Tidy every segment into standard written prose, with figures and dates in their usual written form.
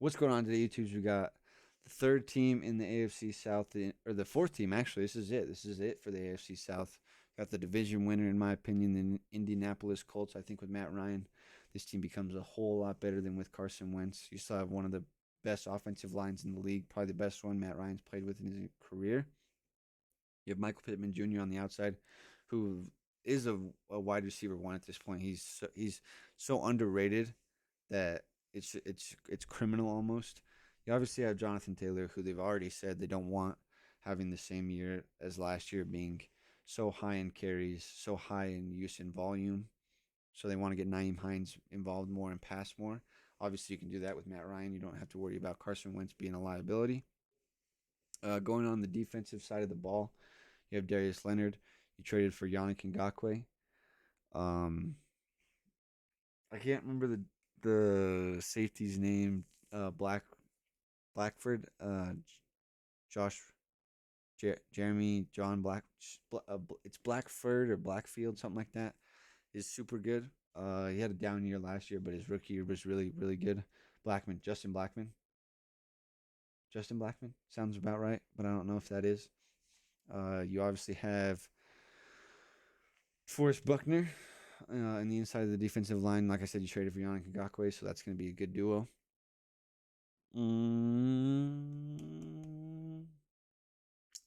What's going on today, YouTubes? We got the third team in the AFC South, or the fourth team, actually. This is it. This is it for the AFC South. Got the division winner, in my opinion, the Indianapolis Colts. I think with Matt Ryan, this team becomes a whole lot better than with Carson Wentz. You still have one of the best offensive lines in the league, probably the best one Matt Ryan's played with in his career. You have Michael Pittman Jr. on the outside, who is a wide receiver one at this point. He's so underrated that it's criminal almost. You obviously have Jonathan Taylor, who they've already said they don't want having the same year as last year, being so high in carries, so high in use and volume. So they want to get Naeem Hines involved more and pass more. Obviously, you can do that with Matt Ryan. You don't have to worry about Carson Wentz being a liability. Going on the defensive side of the ball, you have Darius Leonard. You traded for Yannick Ngakoue. Um, I can't remember the safety's name. Blackford. Josh Jeremy John Black. It's Blackford or Blackfield, something like that. Is super good. He had a down year last year, but his rookie year was really good. Justin Blackman sounds about right, but I don't know if that is. You obviously have Forrest Buckner in the inside of the defensive line. Like I said, you traded for Yannick Ngakoue, so that's going to be a good duo.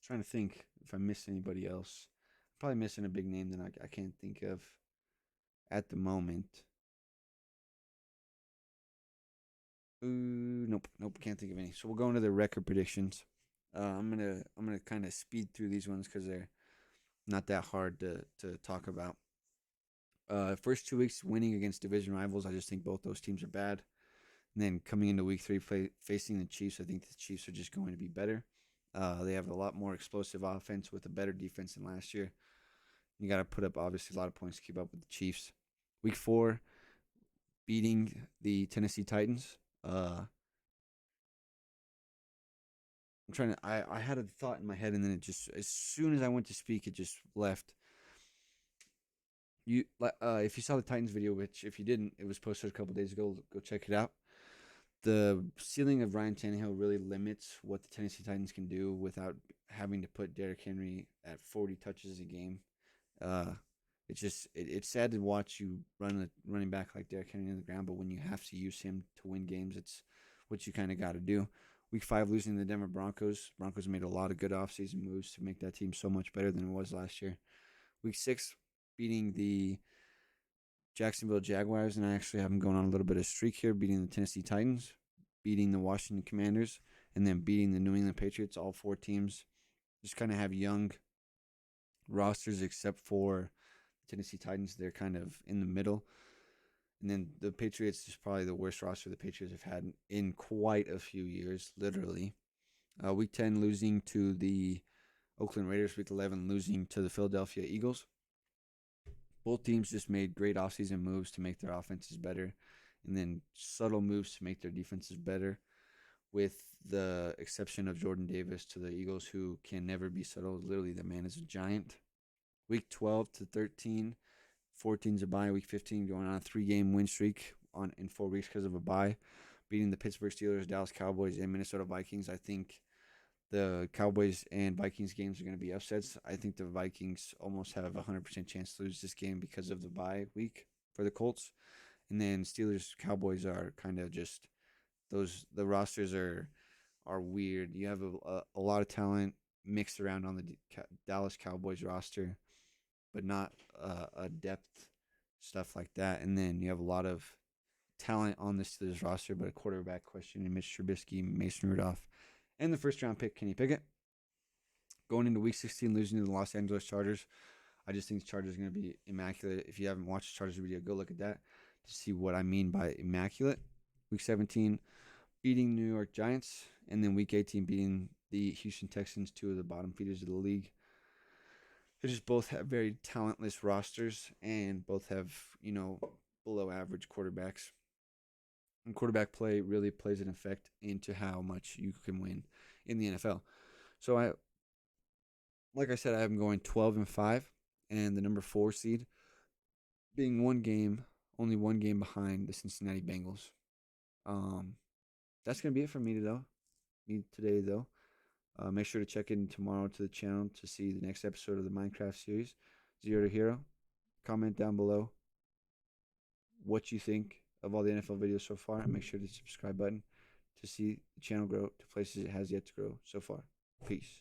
Trying to think if I missed anybody else. I'm probably missing a big name that I can't think of at the moment. Nope, can't think of any. So we'll go into the record predictions. I'm gonna kind of speed through these ones because they're not that hard to talk about. First 2 weeks winning against division rivals, I just think both those teams are bad. And then coming into week three, facing the Chiefs, I think the Chiefs are just going to be better. They have a lot more explosive offense with a better defense than last year. You got to put up, obviously, a lot of points to keep up with the Chiefs. Week 4, beating the Tennessee Titans. I'm trying to. I had a thought in my head, and then it just, as soon as I went to speak, it just left. If you saw the Titans video, which if you didn't, it was posted a couple days ago. Go check it out. The ceiling of Ryan Tannehill really limits what the Tennessee Titans can do without having to put Derrick Henry at 40 touches a game. Uh, it's sad to watch you run a running back like Derrick Henry in the ground, but when you have to use him to win games, it's what you kind of got to do. Week 5, losing the Denver Broncos. Broncos made a lot of good offseason moves to make that team so much better than it was last year. Week 6, beating the Jacksonville Jaguars, and I actually have them going on a little bit of streak here, beating the Tennessee Titans, beating the Washington Commanders, and then beating the New England Patriots. All 4 teams just kind of have young rosters, except for the Tennessee Titans. They're kind of in the middle. And then the Patriots is probably the worst roster the Patriots have had in quite a few years, literally. Week 10, losing to the Oakland Raiders. Week 11, losing to the Philadelphia Eagles. Both teams just made great offseason moves to make their offenses better, and then subtle moves to make their defenses better, with the exception of Jordan Davis to the Eagles, who can never be subtle. Literally, the man is a giant. Week 12 to 13, 14's a bye. Week 15, going on a 3-game win streak in 4 weeks because of a bye, beating the Pittsburgh Steelers, Dallas Cowboys, and Minnesota Vikings. I think the Cowboys and Vikings games are going to be upsets. I think the Vikings almost have a 100% chance to lose this game because of the bye week for the Colts. And then Steelers Cowboys are kind of just those. The rosters are weird. You have a lot of talent mixed around on the Dallas Cowboys roster, but not a depth stuff like that. And then you have a lot of talent on the Steelers roster, but a quarterback question in Mitch Trubisky, Mason Rudolph, and the first round pick, Kenny Pickett. Going into week 16, losing to the Los Angeles Chargers. I just think the Chargers are going to be immaculate. If you haven't watched the Chargers video, go look at that to see what I mean by immaculate. Week 17, beating New York Giants. And then week 18, beating the Houston Texans, 2 of the bottom feeders of the league. They just both have very talentless rosters and both have, below average quarterbacks. And quarterback play really plays an effect into how much you can win in the NFL. So like I said, I have them going 12-5, and the number 4 seed being only one game behind the Cincinnati Bengals. that's gonna be it for me today. Make sure to check in tomorrow to the channel to see the next episode of the Minecraft series, Zero to Hero. Comment down below what you think of all the NFL videos so far, and make sure to subscribe button to see the channel grow to places it has yet to grow so far. Peace.